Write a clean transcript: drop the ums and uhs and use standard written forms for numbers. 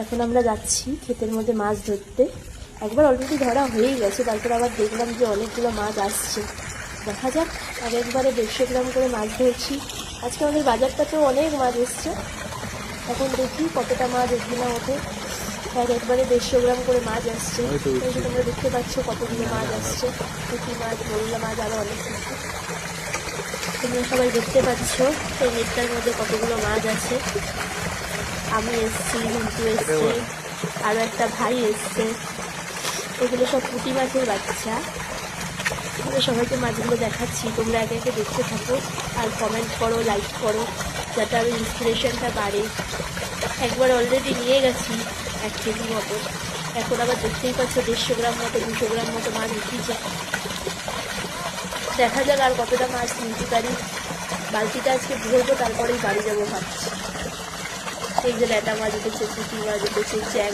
এখন আমরা যাচ্ছি ক্ষেতের মধ্যে মাছ ধরতে। একবার অলরেডি ধরা হয়েই গেছে, তারপর আবার দেখলাম যে অনেকগুলো মাছ আসছে। দেখা যাক, আর একবারে 150 গ্রাম করে মাছ ধরছি। আজকে আমাদের বাজারটাতেও অনেক মাছ এসছে। এখন দেখি কতটা মাছ উঠবে না ওঠে। একবারে 150 গ্রাম করে মাছ আসছে। তোমরা দেখতে পাচ্ছ কতগুলো মাছ আসছে, পুঁটি মাছ, মৌলা মাছ, আরও অনেক কিছু। তোমরা সবাই দেখতে পাচ্ছ এই নেটটার মধ্যে কতগুলো মাছ আছে। আমি এসছি, হুন্টু এসছে, আরও একটা ভাই এসছে। এগুলো সব পুঁটি মাছের বাচ্চা। আমরা সবাইকে মাছগুলো দেখাচ্ছি, তোমরা একে একে দেখতে থাকো আর কমেন্ট করো, লাইক করো, যাতে আরও ইন্সপিরেশনটা বাড়ে। একবার অলরেডি নিয়ে গেছি 1 কেজি মতো। এখন আবার দেখতেই পাচ্ছ 150 গ্রাম মতো, 200 গ্রাম মতো মাছ উঠিয়েছে। দেখা যাক আর কতটা মাছ নিতে পারি। বালতিটা আজকে ভরবো, তারপরেই বাড়ি যাবো ভাবছি। এই যে ল্যাটা মাছ উঠেছে, পুঁটি মাছ উঠেছে, চ্যাং